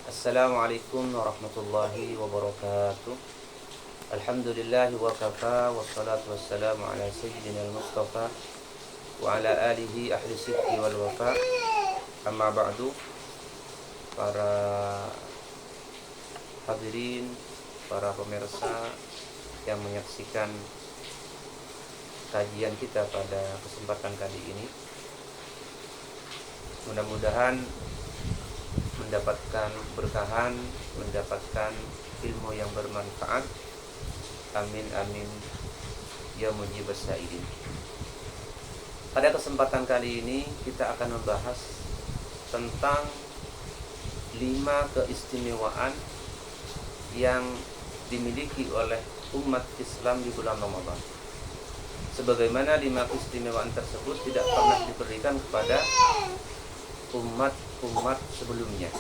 Assalamualaikum warahmatullahi wabarakatuh. Alhamdulillah wa kafa wassalatu wassalamu ala sayyidina al-mustafa wa ala alihi ahli sidqi wal wafa. Amma ba'du. Para hadirin, para pemirsa yang menyaksikan kajian kita pada kesempatan kali ini, mudah-mudahan mendapatkan berkahan, mendapatkan ilmu yang bermanfaat. Amin amin ya mujibas sa'ilin. Pada kesempatan kali ini kita akan membahas tentang 5 keistimewaan yang dimiliki oleh umat Islam di bulan Ramadan. Sebagaimana 5 keistimewaan tersebut tidak pernah diberikan kepada umat sebelumnya.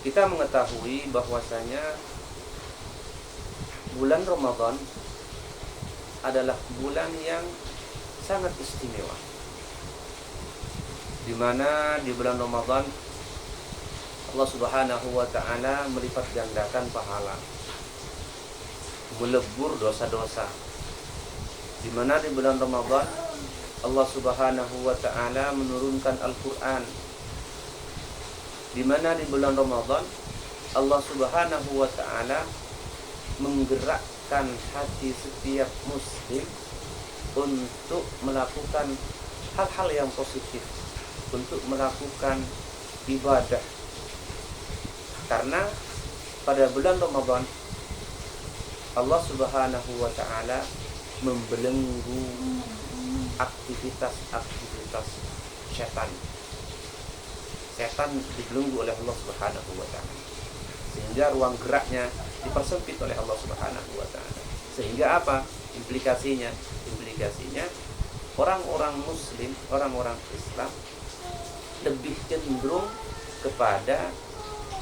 Kita mengetahui bahwasanya bulan Ramadan adalah bulan yang sangat istimewa, di mana di bulan Ramadan Allah Subhanahu wa taala melipat gandakan pahala, melebur dosa-dosa. Di mana di bulan Ramadan Allah Subhanahu wa taala menurunkan Al-Qur'an. Di mana di bulan Ramadan Allah Subhanahu wa taala menggerakkan hati setiap muslim untuk melakukan hal-hal yang positif, untuk melakukan ibadah. Karena pada bulan Ramadan Allah Subhanahu wa taala membelenggu aktivitas setan. Setan dibelenggu oleh Allah Subhanahu wa taala, sehingga ruang geraknya dipersempit oleh Allah Subhanahu wa taala. Sehingga apa? Implikasinya orang-orang muslim, orang-orang Islam lebih cenderung kepada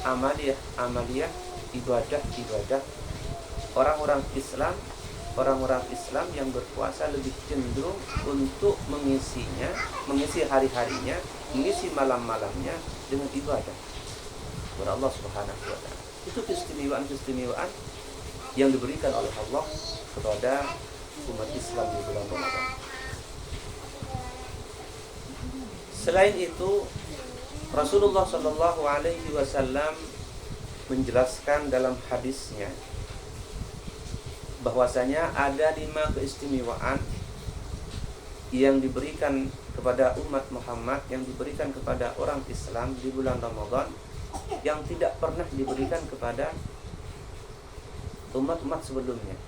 amaliyah ibadah. Orang-orang Islam yang berpuasa lebih cenderung untuk mengisi hari-harinya, mengisi malam-malamnya dengan ibadah kepada Allah Subhanahu wa taala. Itu keistimewaan yang diberikan oleh Allah kepada umat Islam di bulan Ramadan. Selain itu, Rasulullah Shallallahu alaihi wasallam menjelaskan dalam hadisnya bahwasanya ada 5 keistimewaan yang diberikan kepada umat Muhammad, yang diberikan kepada orang Islam di bulan Ramadan, yang tidak pernah diberikan kepada umat-umat sebelumnya.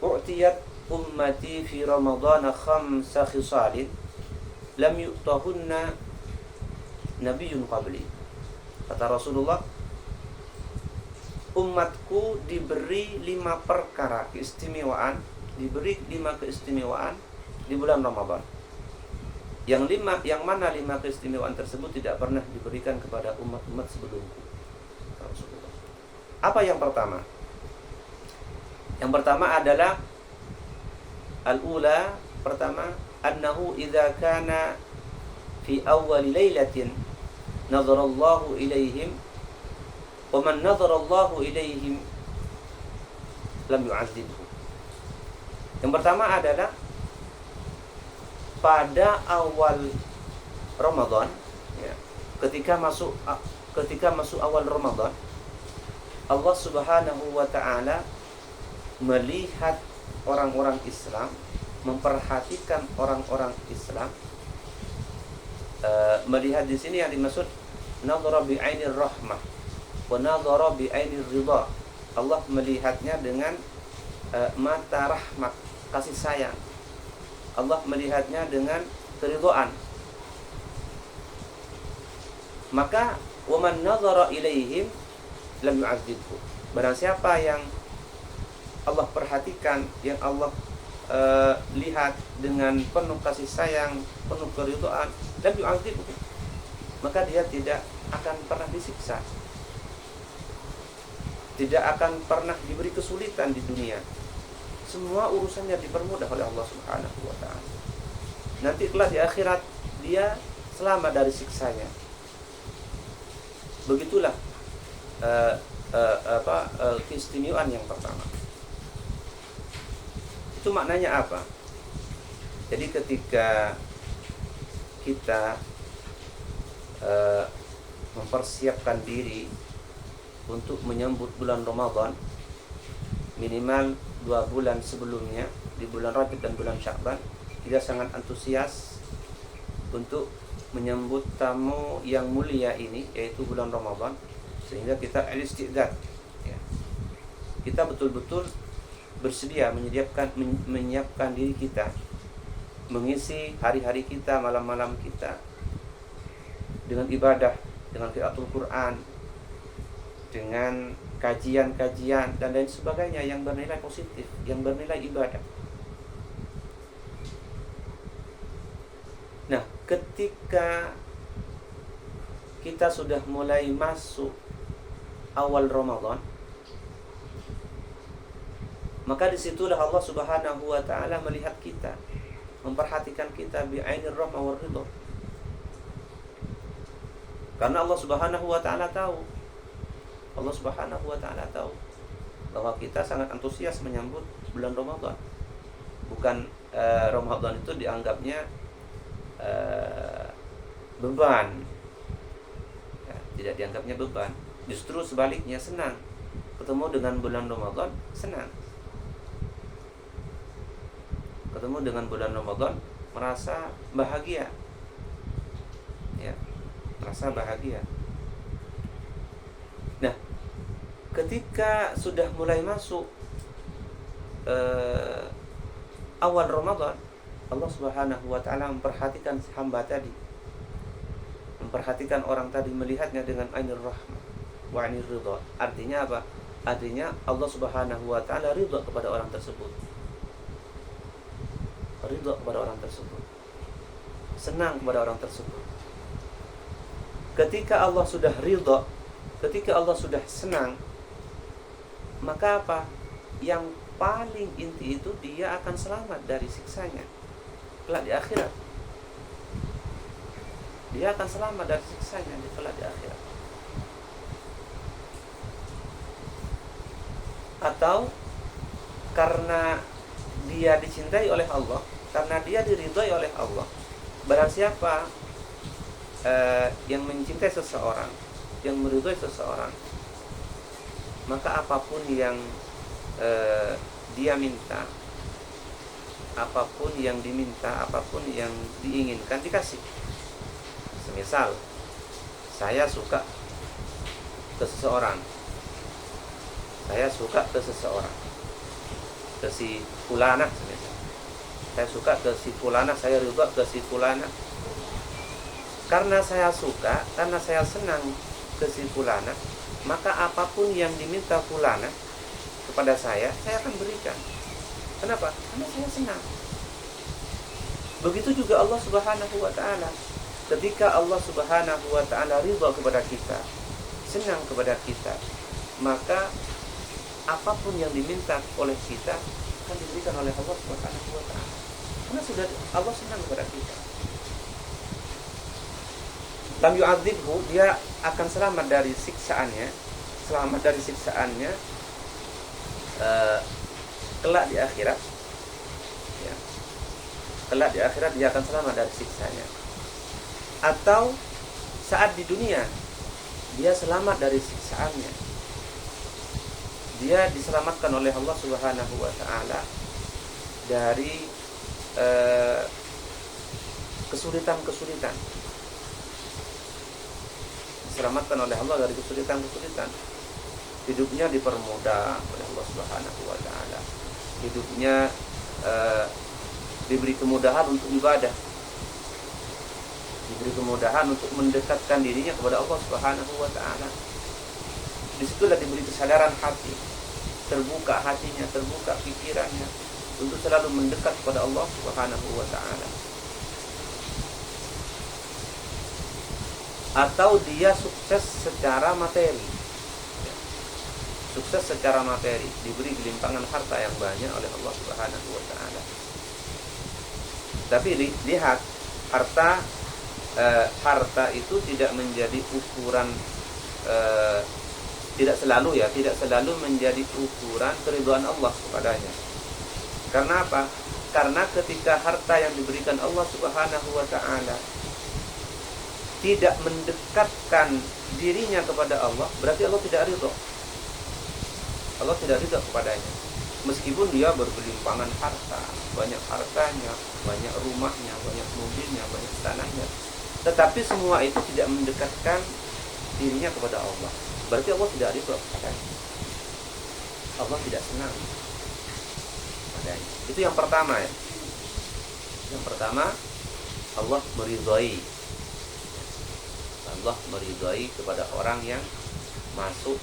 U'tiyat ummati fi Ramadhan 5 khisalin lam yu'tahunna nabiyyun qabli. Kata Rasulullah, umatku diberi 5 perkara keistimewaan, diberi 5 keistimewaan di bulan Ramadan. Yang mana 5 keistimewaan tersebut tidak pernah diberikan kepada umat-umat sebelumku. Rasulullah. Apa yang pertama? Yang pertama adalah al-ula, pertama, annahu idza kana fi awwal lailatin nazarallahu ilaihim wa man nazarallahu ilaihim lam yu'adzibhu. Yang pertama adalah pada awal Ramadan, ya, ketika masuk awal Ramadan, Allah Subhanahu wa taala melihat orang-orang Islam, memperhatikan orang-orang Islam. Melihat di sini yang dimaksud nadhara bi ainir rahmah wa nadhara bi ainir ridha. Allah melihatnya dengan mata rahmat, kasih sayang. Allah melihatnya dengan keridhaan. Maka wa man nadhara ilaihim lam yu'adzibhu. Barang siapa yang Allah perhatikan, yang Allah lihat dengan penuh kasih sayang, penuh keridhaan, lam yu'adzibhu, maka dia tidak akan pernah disiksa, tidak akan pernah diberi kesulitan di dunia. Semua urusannya dipermudah oleh Allah Subhanahu wa taala. Nanti kelak di akhirat dia selamat dari siksanya. Begitulah keistimewaan yang pertama. Itu maknanya apa? Jadi ketika kita mempersiapkan diri untuk menyambut bulan Ramadan, minimal 2 bulan sebelumnya, di bulan Rajab dan bulan Sya'ban, kita sangat antusias untuk menyambut tamu yang mulia ini, yaitu bulan Ramadan, sehingga kita al-isti'dad, ya. Kita betul-betul bersedia menyiapkan diri kita, mengisi hari-hari kita, malam-malam kita dengan ibadah, dengan qiraatul Quran, dengan kajian-kajian dan lain sebagainya yang bernilai positif, yang bernilai ibadah. Nah, ketika kita sudah mulai masuk awal Ramadan, maka disitulah Allah Subhanahu wa ta'ala melihat kita, memperhatikan kita bi'ainir rahmah war ridha. Karena Allah Subhanahu wa ta'ala tahu, bahwa kita sangat antusias menyambut bulan Ramadan. Bukan Ramadan itu dianggapnya beban, ya, tidak dianggapnya beban. Justru sebaliknya, senang. Ketemu dengan bulan Ramadan, senang. Ketemu dengan bulan Ramadan, merasa bahagia, ya, merasa bahagia. Nah, ketika sudah mulai masuk awal Ramadan, Allah Subhanahu wa ta'ala memperhatikan hamba tadi, memperhatikan orang tadi, melihatnya dengan ainur rahmah wa ainur ridha. Artinya apa? Artinya Allah Subhanahu wa ta'ala ridha kepada orang tersebut. Ridha kepada orang tersebut, senang kepada orang tersebut. Ketika Allah sudah ridha, ketika Allah sudah senang, maka apa? Yang paling inti itu dia akan selamat dari siksanya kelak di akhirat. Dia akan selamat dari siksanya di kelak di akhirat. Atau karena dia dicintai oleh Allah, karena dia diridhai oleh Allah. Barang siapa yang mencintai seseorang, yang meridhai seseorang, maka apapun yang dia minta, apapun yang diminta, apapun yang diinginkan, dikasih. Semisal saya suka ke seseorang, ke si fulana, semisal saya suka ke si fulana, saya ridha ke si fulana. Karena saya suka, karena saya senang ke si fulana, maka apapun yang diminta fulana kepada saya akan berikan. Kenapa? Karena saya senang. Begitu juga Allah Subhanahu wa ta'ala. Ketika Allah Subhanahu wa ta'ala ridha kepada kita, senang kepada kita, maka apapun yang diminta oleh kita akan diberikan oleh Allah Subhanahu wa ta'ala. Karena sudah Allah senang kepada kita. Lam yu'adzibhu, dia akan selamat dari siksaannya, kelak di akhirat, ya. Kelak di akhirat dia akan selamat dari siksanya. Atau saat di dunia dia selamat dari siksaannya, dia diselamatkan oleh Allah Subhanahu wa ta'ala dari kesulitan-kesulitan, diselamatkan oleh Allah dari kesulitan-kesulitan. Hidupnya dipermudah oleh Allah Subhanahu wa ta'ala. Hidupnya diberi kemudahan untuk ibadah, diberi kemudahan untuk mendekatkan dirinya kepada Allah Subhanahu wa ta'ala. Disitulah diberi kesadaran hati, terbuka hatinya, terbuka pikirannya untuk selalu mendekat kepada Allah Subhanahu wa ta'ala. Atau dia sukses secara materi, sukses secara materi, diberi gelimpangan harta yang banyak oleh Allah Subhanahu wa ta'ala. Tapi lihat, harta harta itu tidak menjadi ukuran, tidak selalu menjadi ukuran keridhaan Allah kepadanya. Karena apa? Karena ketika harta yang diberikan Allah Subhanahu wa taala tidak mendekatkan dirinya kepada Allah, berarti Allah tidak ridho. Allah tidak ridho kepadanya. Meskipun dia bergelimpangan harta, banyak hartanya, banyak rumahnya, banyak mobilnya, banyak tanahnya, tetapi semua itu tidak mendekatkan dirinya kepada Allah, berarti Allah tidak ridho kepadanya. Allah tidak senang kepadanya. Itu yang pertama ya. Yang pertama, Allah meridhai. Allah meridhai kepada orang yang masuk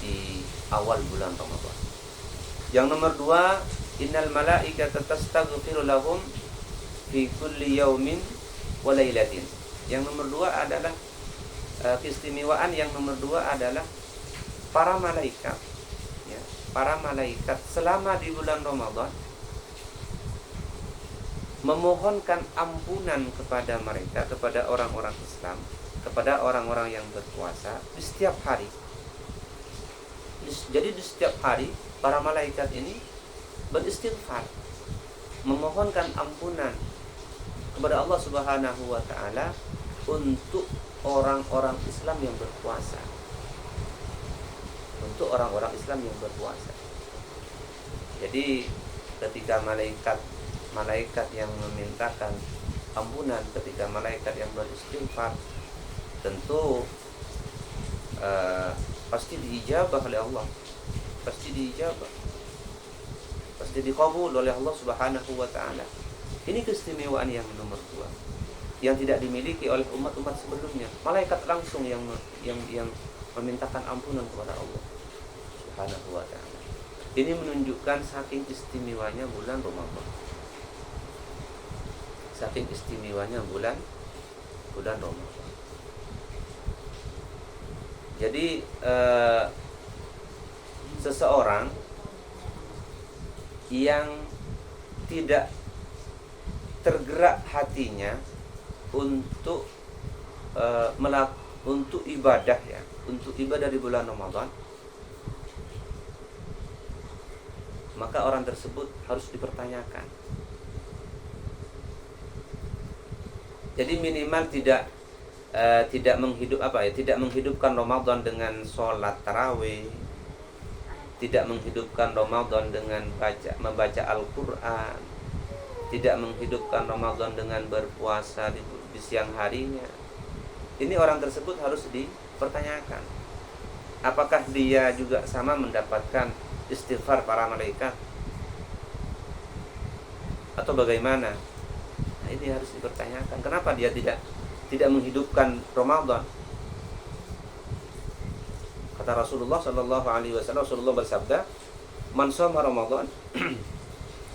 di awal bulan Ramadan. Yang nomor dua, innal malaikata tastaghfiru lahum fi kulli yaumin wa lailatin. Yang nomor dua adalah keistimewaan yang nomor dua adalah para malaikat, ya, para malaikat selama di bulan Ramadan memohonkan ampunan kepada mereka, kepada orang-orang Islam, kepada orang-orang yang berpuasa di setiap hari. Jadi di setiap hari para malaikat ini beristighfar, memohonkan ampunan kepada Allah Subhanahu wa taala untuk orang-orang Islam yang berpuasa. Untuk orang-orang Islam yang berpuasa. Jadi ketika malaikat yang memintakan ampunan, ketika malaikat yang beristighfar, tentu pasti diijabah oleh Allah, pasti diijabah, pasti dikabul oleh Allah Subhanahu wa taala. Ini keistimewaan yang nomor dua, yang tidak dimiliki oleh umat-umat sebelumnya. Malaikat langsung yang memintakan ampunan kepada Allah Subhanahu wa taala. Ini menunjukkan saking istimewanya bulan Ramadan. Saking istimewanya bulan Ramadan. Jadi seseorang yang tidak tergerak hatinya untuk untuk ibadah ya, untuk ibadah di bulan Ramadan, maka orang tersebut harus dipertanyakan. Jadi minimal tidak menghidupkan Ramadan dengan sholat tarawih, tidak menghidupkan Ramadan dengan membaca Al-Quran, tidak menghidupkan Ramadan dengan berpuasa di siang harinya. Ini orang tersebut harus dipertanyakan, apakah dia juga sama mendapatkan istighfar para malaikat atau bagaimana? Nah, ini harus dipertanyakan. Kenapa dia tidak menghidupkan Ramadan? Kata Rasulullah sallallahu alaihi wasallam, Rasulullah bersabda, "Man shoma Ramadan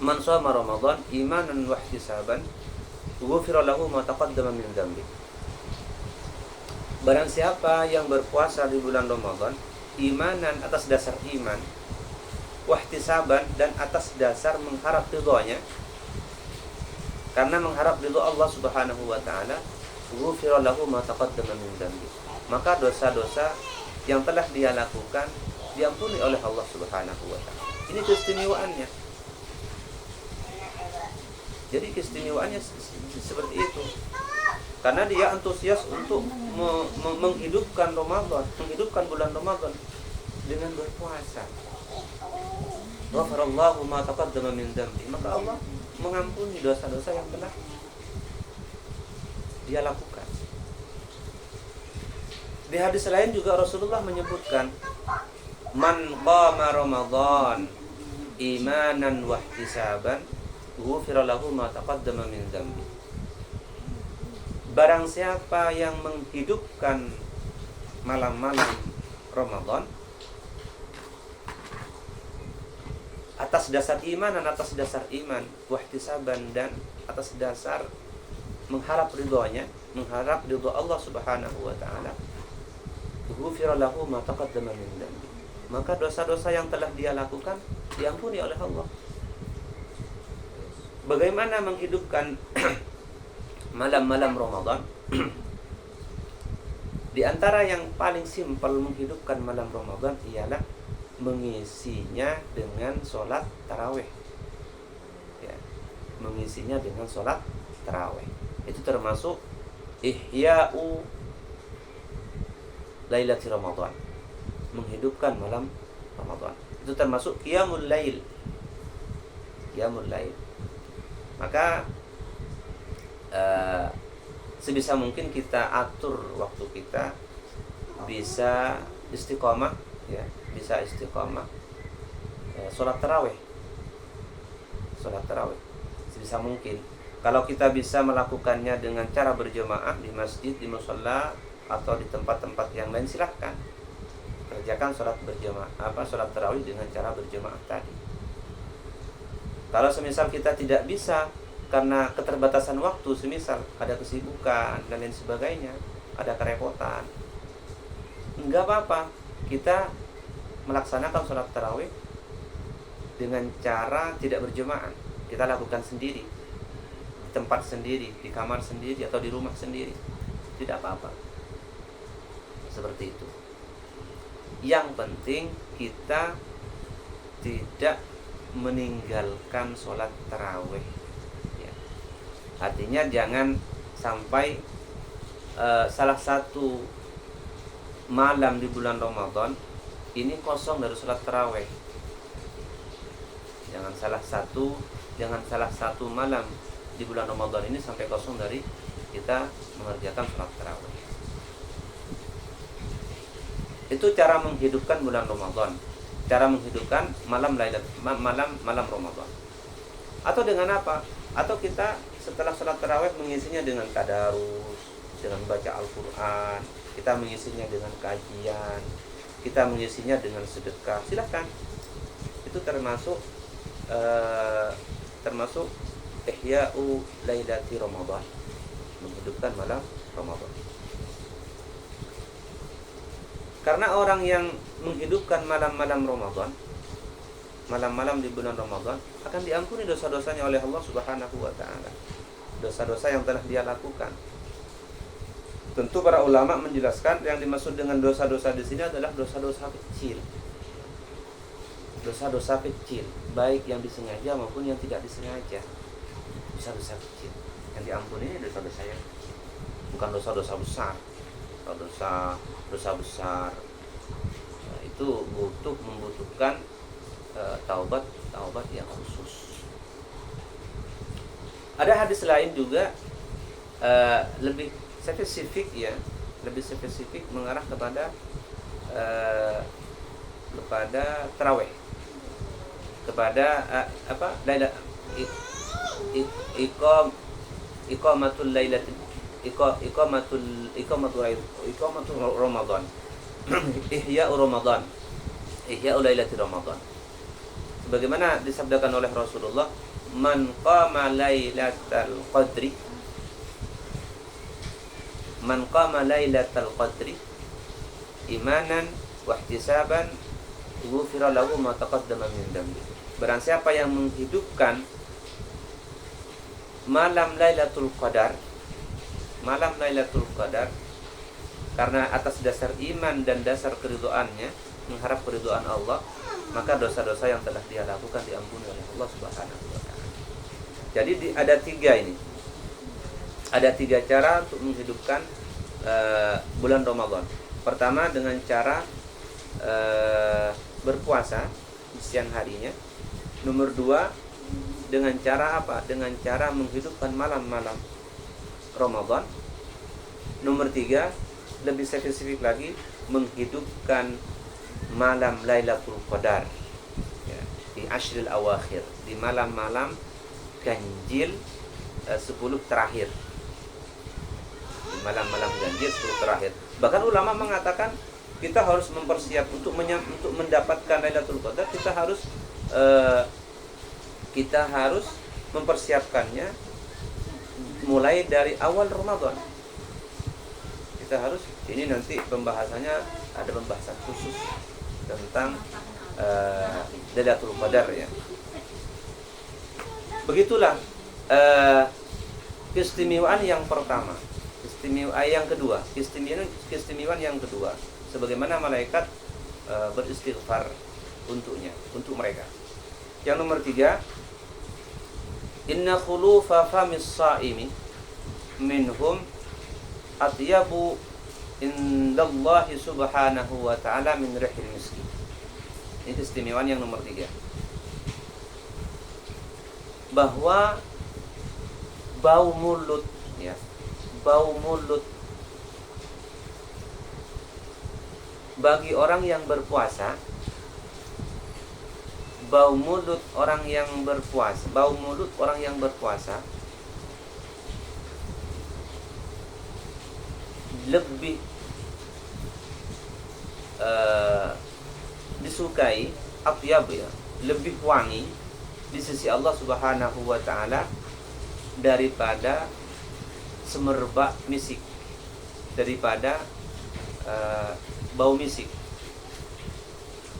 man shoma Ramadan imanan wa ihtisaban, ghufira lahu ma taqaddama min dzambi." Barang siapa yang berpuasa di bulan Ramadan imanan, atas dasar iman, wa ihtisaban, dan atas dasar mengharap ridhonya, karena mengharap ridho Allah Subhanahu wa taala, ghufira lahu ma taqaddama min dzambi, maka dosa-dosa yang telah dia lakukan diampuni oleh Allah Subhanahu wa taala. Ini keistimewaannya. Jadi keistimewaannya seperti itu. Karena dia antusias untuk menghidupkan Ramadan, menghidupkan bulan Ramadan dengan berpuasa. Ghafarallahu ma taqaddama min dzambi, maka Allah mengampuni dosa-dosa yang telah dia lakukan. Di hadis lain juga Rasulullah menyebutkan, man qama Ramadan imanan wa ihtisaban, ghufira lahu ma taqaddama min dzambi. Barang siapa yang menghidupkan malam-malam Ramadan atas dasar iman, wahtisaban, dan atas dasar mengharap ridhonya, mengharap ridho Allah Subhanahu wa taala, ghufira lahu ma taqaddama min dzambi, maka dosa-dosa yang telah dia lakukan diampuni oleh Allah. Bagaimana menghidupkan malam-malam Ramadan. Di antara yang paling simpel menghidupkan malam Ramadan ialah mengisinya dengan sholat tarawih. Ya, mengisinya dengan sholat tarawih. Itu termasuk ihya'u lailati Ramadan, menghidupkan malam Ramadan. Itu termasuk qiyamul lail. Qiyamul lail. Maka sebisa mungkin kita atur waktu kita, bisa istiqomah, ya, bisa istiqomah. Sholat tarawih sebisa mungkin. Kalau kita bisa melakukannya dengan cara berjamaah di masjid, di musholla, atau di tempat-tempat yang lain, silahkan kerjakan sholat tarawih dengan cara berjamaah tadi. Kalau semisal kita tidak bisa karena keterbatasan waktu, semisal ada kesibukan dan lain sebagainya, ada kerepotan, enggak apa-apa, kita melaksanakan sholat tarawih dengan cara tidak berjamaah. Kita lakukan sendiri, di tempat sendiri, di kamar sendiri, atau di rumah sendiri, tidak apa-apa. Seperti itu. Yang penting kita tidak meninggalkan sholat tarawih. Artinya jangan sampai salah satu malam di bulan Ramadan ini kosong dari sholat tarawih. Jangan salah satu malam di bulan Ramadan ini sampai kosong dari kita mengerjakan sholat tarawih. Itu cara menghidupkan bulan Ramadan, cara menghidupkan malam Ramadan. Atau dengan apa? Atau kita setelah sholat tarawih mengisinya dengan tadarus, dengan baca Al-Quran, kita mengisinya dengan kajian, kita mengisinya dengan sedekah, silakan. Itu termasuk ihya'u lailati Ramadan, menghidupkan malam Ramadan. Karena orang yang menghidupkan malam-malam Ramadan, malam-malam di bulan Ramadan, akan diampuni dosa-dosanya oleh Allah Subhanahu wa ta'ala. Dosa-dosa yang telah dia lakukan. Tentu para ulama menjelaskan yang dimaksud dengan dosa-dosa di sini adalah dosa-dosa kecil. Dosa-dosa kecil, baik yang disengaja maupun yang tidak disengaja. Dosa-dosa kecil yang diampuni dosa-dosa yang bukan dosa-dosa besar. Dosa besar itu membutuhkan taubat yang khusus. Ada hadis lain juga lebih spesifik mengarah kepada tarawih, kepada iqamatul lailatul Ramadan. Ihya'u lailati Ramadan. Sebagaimana disabdakan oleh Rasulullah, man qama lailatal qadri imanan wa ihtisaban ghufira lahu ma taqaddama min dhanbi. Barang siapa yang menghidupkan malam Lailatul Qadar karena atas dasar iman dan dasar keridhaannya, mengharap keridhaan Allah, maka dosa-dosa yang telah dia lakukan diampuni oleh Allah Subhanahu wa ta'ala. Jadi ada tiga cara untuk menghidupkan bulan Ramadan. Pertama, dengan cara berpuasa di siang harinya. Nomor 2, dengan cara apa? Dengan cara menghidupkan malam-malam Ramadan. Nomor 3, lebih spesifik lagi, menghidupkan malam Lailatul Qadar, ya, di ashril awakhir, di malam-malam ganjil 10 terakhir. Di malam-malam ganjil 10 terakhir. Bahkan ulama mengatakan kita harus mempersiapkan untuk mendapatkan Lailatul Qadar, kita harus mempersiapkannya mulai dari awal Ramadan. Ini nanti pembahasannya, ada pembahasan khusus tentang Lailatul Qadar, ya. Begitulah keistimewaan yang pertama, keistimewaan yang kedua, sebagaimana malaikat beristighfar untuknya, untuk mereka. Yang nomor 3, inna khulufa famis saimi minhum atyabu indallahi subhanahu wa ta'ala min rihil miskin. Ini keistimewaan yang nomor 3, bahwa bau mulut, ya, bau mulut bagi orang yang berpuasa, bau mulut orang yang berpuasa lebih disukai, atyab, ya, lebih wangi di sisi Allah Subhanahu wa ta'ala daripada semerbak misik, daripada bau misik.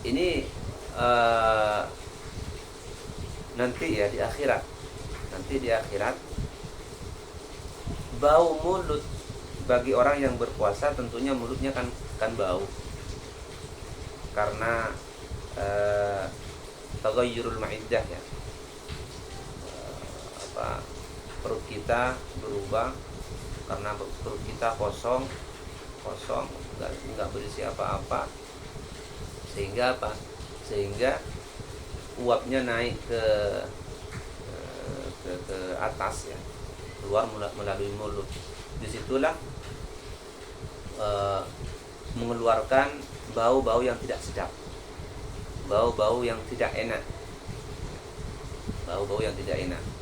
Ini nanti ya di akhirat, bau mulut bagi orang yang berpuasa tentunya mulutnya kan bau karena taghayyurul ma'iddah, ya, perut kita berubah karena perut kita kosong nggak berisi apa-apa, sehingga uapnya naik ke atas, ya, keluar melalui mulut. Disitulah mengeluarkan bau-bau yang tidak sedap, bau-bau yang tidak enak,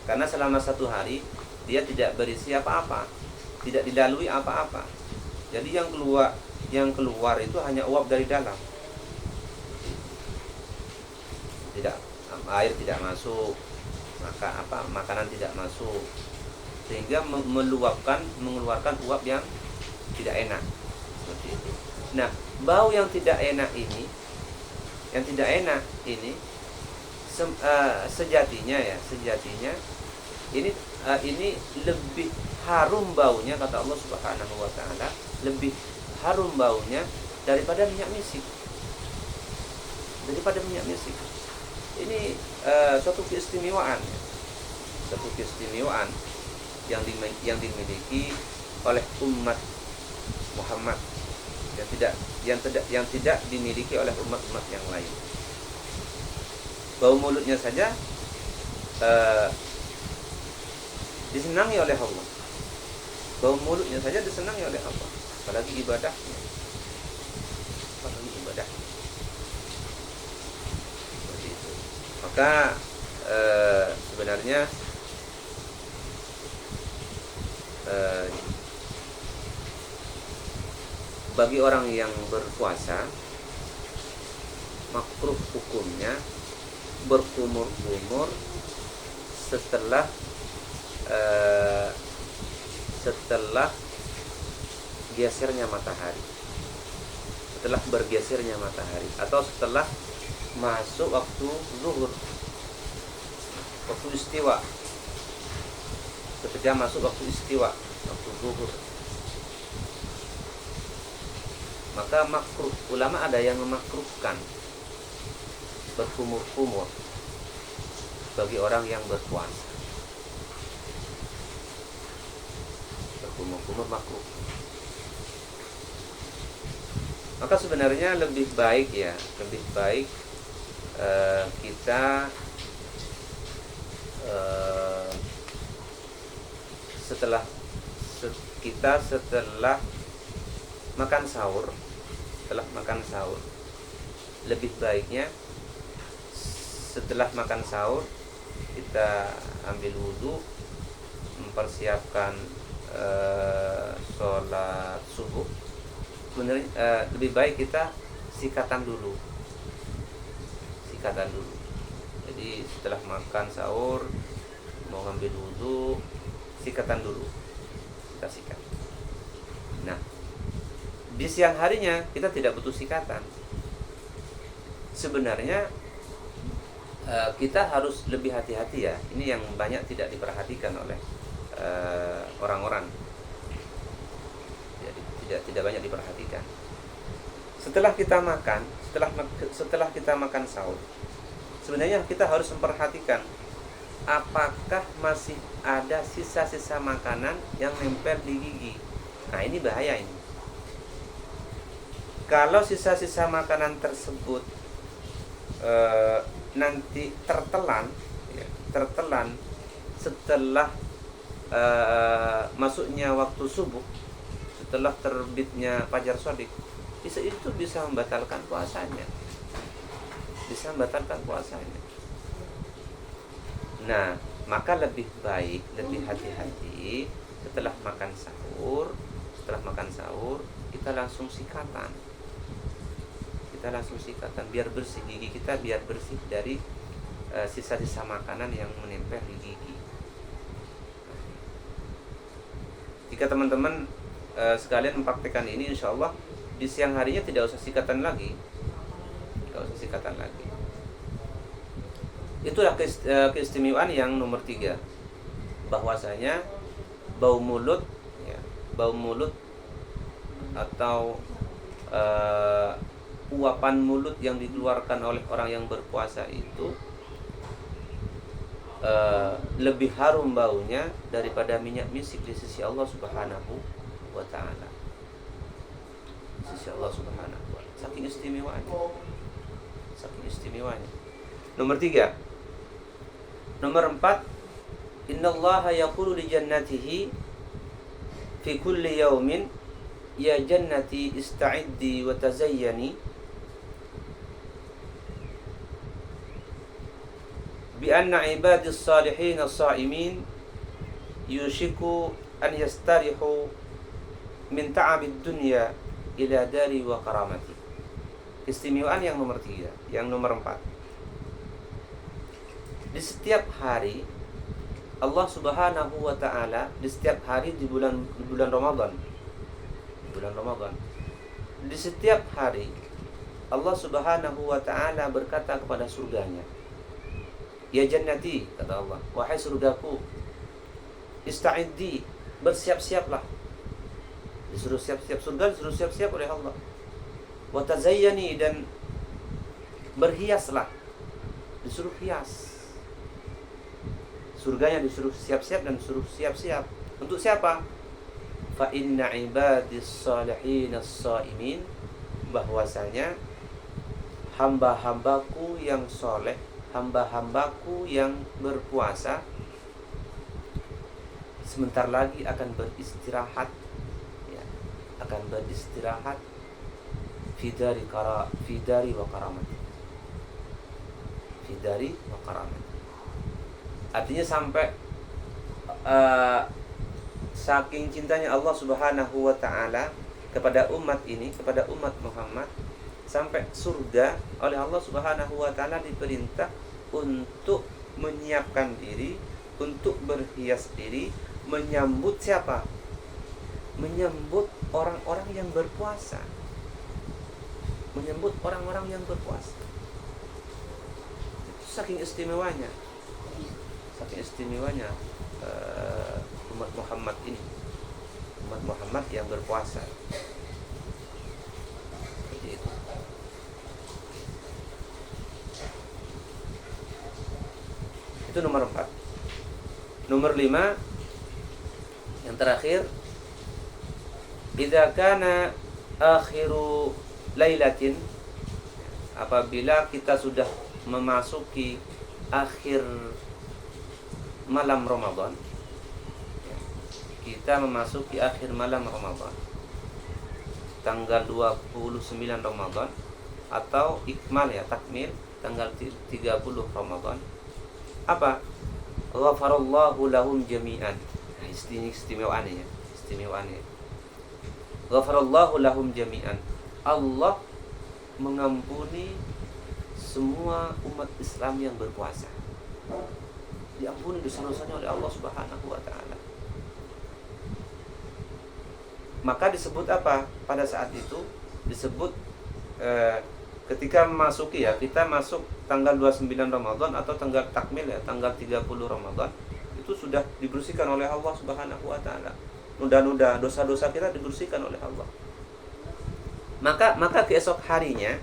karena selama 1 hari dia tidak berisi apa-apa, tidak dilalui apa-apa. Jadi yang keluar itu hanya uap dari dalam, air tidak masuk, makanan tidak masuk, sehingga mengeluarkan uap yang tidak enak, seperti itu. Nah, bau yang tidak enak ini sejatinya ini lebih harum baunya, kata Allah Subhanahu wa ta'ala, lebih harum baunya daripada minyak misik. Ini suatu keistimewaan yang dimiliki oleh umat Muhammad, yang tidak dimiliki oleh umat-umat yang lain. Bau mulutnya saja disenangi oleh Allah. Bau mulutnya saja disenangi oleh Allah, apalagi ibadahnya. Seperti itu. Maka sebenarnya bagi orang yang berpuasa, makruh hukumnya berkumur-kumur setelah gesernya matahari, setelah bergesernya matahari, atau setelah masuk waktu zuhur, waktu istiwa, ketika masuk waktu istiwa, waktu zuhur. Maka makruh, ulama ada yang memakruhkan berkumur-kumur bagi orang yang berpuasa. Berkumur-kumur makruh. Maka sebenarnya lebih baik kita setelah makan sahur, lebih baiknya setelah makan sahur kita ambil wudhu, mempersiapkan sholat subuh. Sebenarnya lebih baik kita sikatan dulu. Jadi setelah makan sahur mau ngambil wudhu, sikatan dulu, kita sikat. Nah, di siang harinya kita tidak butuh sikatan. Sebenarnya kita harus lebih hati-hati, ya. Ini yang banyak tidak diperhatikan oleh orang-orang. Jadi tidak banyak diperhatikan. Setelah kita makan sahur, sebenarnya kita harus memperhatikan apakah masih ada sisa-sisa makanan yang nempel di gigi. Nah, ini bahaya ini. Kalau sisa-sisa makanan tersebut nanti tertelan setelah masuknya waktu subuh, setelah terbitnya fajar shadiq, itu bisa membatalkan puasanya. Nah, maka lebih baik, lebih hati-hati setelah makan sahur kita langsung sikatan. Biar bersih gigi kita, biar bersih dari sisa-sisa makanan yang menempel di gigi. Jika teman-teman sekalian mempraktikkan ini, insya Allah di siang harinya tidak usah sikatan lagi. Itulah keistimewaan yang nomor 3, bahwasanya bau mulut atau uapan mulut yang dikeluarkan oleh orang yang berpuasa itu lebih harum baunya daripada minyak misik di sisi Allah Subhanahu wa ta'ala. Saking istimewanya. Nomor 3. Nomor 4, innallaha yaqulu li jannatihi fi kulli yawmin ya jannati ista'iddi wa tazayyani bi anna ibadis salihin as-sa'imin yushiku an yastarihu min ta'abid dunya ila dari wa karamati. Istimewaan yang nomor 3. Yang nomor 4, di setiap hari Allah Subhanahu wa ta'ala, di setiap hari di bulan Ramadan, di setiap hari Allah Subhanahu wa ta'ala berkata kepada surganya, ya jannati, kata Allah, wahai surgaku, ista'iddi, bersiap-siaplah. Disuruh siap-siap, surga disuruh siap-siap oleh Allah. Wa tazayyani, dan berhiaslah, disuruh hias. Surganya disuruh siap-siap dan disuruh siap-siap. Untuk siapa? Fa inna ibadis salihin as-saimin, bahwasanya hamba-hambaku yang soleh, hamba-hambaku yang berpuasa sebentar lagi akan beristirahat, fidari wa karamati. Artinya sampai saking cintanya Allah Subhanahu wa ta'ala kepada umat ini, kepada umat Muhammad, sampai surga oleh Allah Subhanahu wa ta'ala diperintah untuk menyiapkan diri, untuk berhias diri, menyambut siapa? Menyambut orang-orang yang berpuasa. Itu saking istimewanya umat Muhammad ini, umat Muhammad yang berpuasa. Seperti itu. Itu nomor 4. Nomor 5, yang terakhir, idza kana akhiru lailatin, apabila kita sudah memasuki akhir malam Ramadan, kita memasuki akhir malam Ramadan, tanggal 29 Ramadan, atau ikmal, takmil, tanggal 30 Ramadan. Apa? Ghafarallahu lahum jami'an. Nah, istimewaannya. Ghafarallahu lahum jami'an. Allah mengampuni semua umat Islam yang berpuasa. Diampuni dosa-dosanya oleh Allah Subhanahu wa ta'ala. Maka disebut apa? Pada saat itu disebut ketika memasuki, kita masuk tanggal 29 Ramadan atau tanggal takmil, tanggal 30 Ramadan, itu itu sudah dibersihkan oleh Allah Subhanahu wa taala. Noda-noda dosa-dosa kita dibersihkan oleh Allah. Maka keesok harinya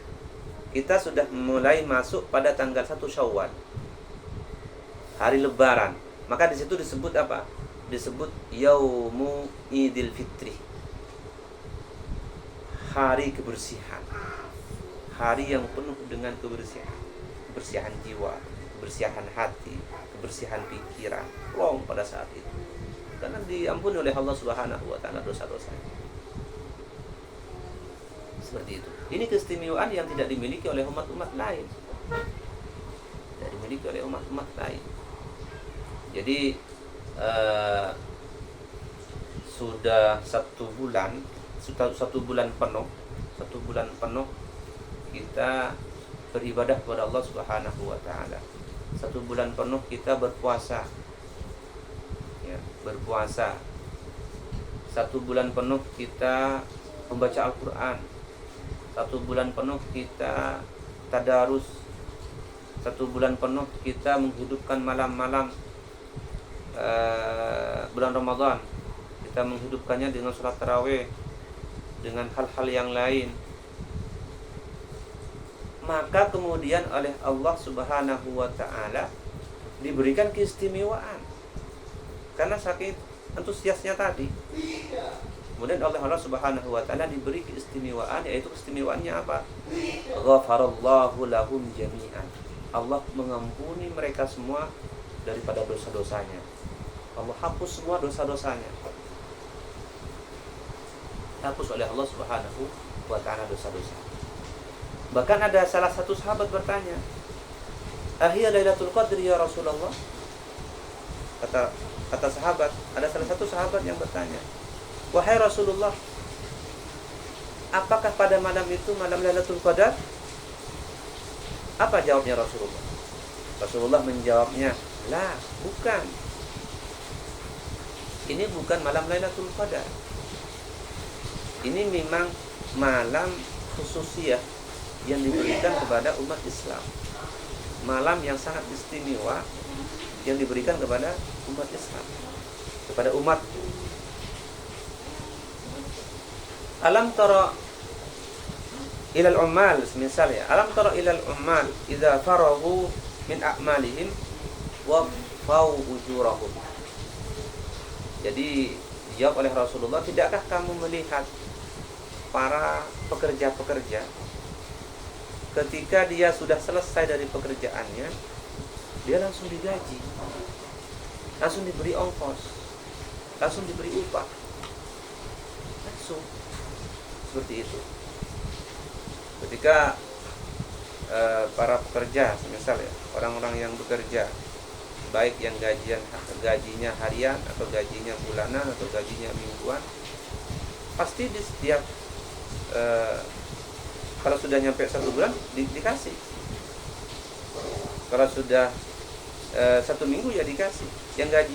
kita sudah mulai masuk pada tanggal 1 Syawal. Hari lebaran. Maka di situ disebut apa? Disebut Yaumu Idul Fitri. Hari kebersihan. Hari yang penuh dengan kebersihan. Kebersihan jiwa, kebersihan hati, kebersihan pikiran. Long pada saat itu. Karena diampuni oleh Allah Subhanahu wa taala dosa-dosanya. Seperti itu. Ini keistimewaan yang tidak dimiliki oleh umat-umat lain. Tidak dimiliki oleh umat-umat lain. Jadi sudah 1 bulan, satu bulan penuh kita beribadah kepada Allah Subhanahu wa taala. 1 bulan penuh kita berpuasa. Ya, berpuasa. 1 bulan penuh kita membaca Al-Qur'an. 1 bulan penuh kita tadarus. 1 bulan penuh kita menghidupkan malam-malam bulan Ramadan. Kita menghidupkannya dengan salat tarawih, dengan hal-hal yang lain. Maka kemudian oleh Allah Subhanahu wa taala diberikan keistimewaan. Karena saking antusiasnya tadi. Kemudian oleh Allah Subhanahu wa taala diberi keistimewaan, yaitu keistimewaannya apa? Ghafarallahu lahum jami'an. Allah mengampuni mereka semua daripada dosa-dosanya. Allah hapus semua dosa-dosanya. Hapus oleh Allah Subhanahu wa taala dosa-dosa. Bahkan ada salah satu sahabat bertanya, "Ahiya Lailatul Qadri ya Rasulullah?" Kata sahabat, ada salah satu sahabat yang bertanya, "Wahai Rasulullah, apakah pada malam itu malam Lailatul Qadar?" Apa jawabnya Rasulullah? Rasulullah menjawabnya, "La, bukan. Ini bukan malam Lailatul Qadar. Ini memang malam khususiyah yang diberikan kepada umat Islam. Malam yang sangat istimewa yang diberikan kepada umat Islam, kepada umat. Alam tara ilal ummal, misal ya. Alam tara ilal ummal idza farahu min a'malihim wa fau ujurahum." Jadi dijawab oleh Rasulullah, "Tidakkah kamu melihat para pekerja-pekerja ketika dia sudah selesai dari pekerjaannya, dia langsung digaji, langsung diberi ongkos, langsung diberi upah, langsung seperti itu." Ketika para pekerja, misal ya, orang-orang yang bekerja, baik yang gajinya harian atau gajinya bulanan atau gajinya mingguan, pasti di setiap kalau sudah nyampe 1 bulan dikasih. Kalau sudah 1 minggu ya dikasih. Yang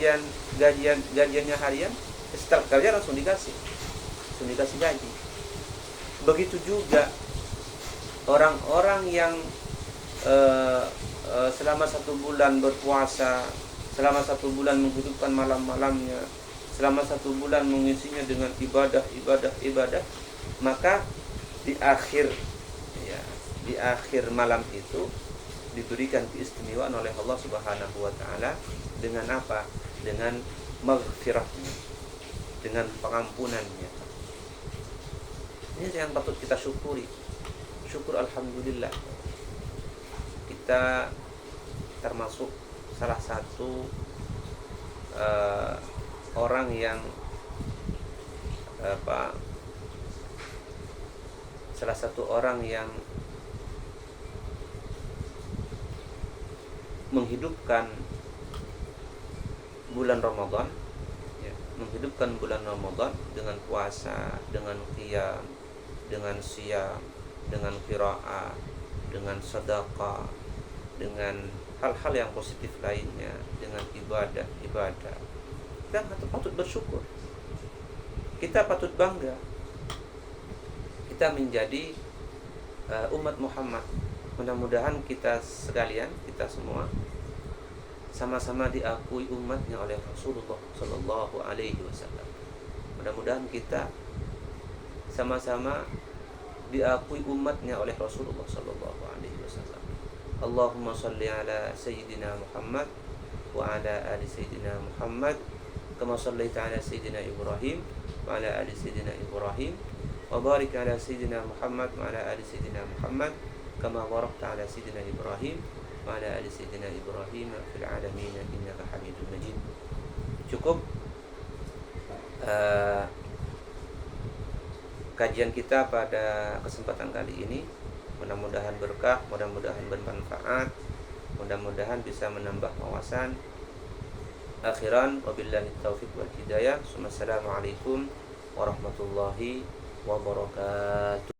gajiannya harian, setelah kerja langsung dikasih gaji. Begitu juga orang-orang yang selama 1 bulan berpuasa, selama 1 bulan menghidupkan malam-malamnya, selama 1 bulan mengisinya dengan ibadah, maka di akhir malam itu diberikan keistimewaan oleh Allah Subhanahu wa taala dengan apa? Dengan maghfirahnya, dengan pengampunannya. Ini yang patut kita syukuri. Syukur alhamdulillah. Kita termasuk salah satu orang yang salah satu orang yang menghidupkan bulan Ramadan, ya, menghidupkan bulan Ramadan dengan puasa, dengan qiyam, dengan siyam, dengan qiraah, dengan sedekah, dengan hal-hal yang positif lainnya, dengan ibadah. Kita patut bersyukur. Kita patut bangga. Kita menjadi umat Muhammad. Mudah-mudahan kita sekalian, kita semua sama-sama diakui umatnya oleh Rasulullah Sallallahu Alaihi Wasallam. Mudah-mudahan kita sama-sama diakui umatnya oleh Rasulullah Sallallahu Alaihi Wasallam. Allahumma salli ala Sayyidina Muhammad wa ala ali Sayyidina Muhammad kama sallaita ala Sayyidina Ibrahim wa ala ali Sayyidina Ibrahim wa barik ala Sayyidina Muhammad wa ala ali Sayyidina Muhammad kama barakta ala Sayyidina Ibrahim wa ala ali Sayyidina Ibrahim fil alamin innaka Hamidum Majid. Cukup kajian kita pada kesempatan kali ini. Mudah-mudahan berkah, mudah-mudahan bermanfaat, mudah-mudahan bisa menambah wawasan. Akhiran wabillahi taufiq wal hidayah. Wassalamualaikum warahmatullahi wabarakatuh.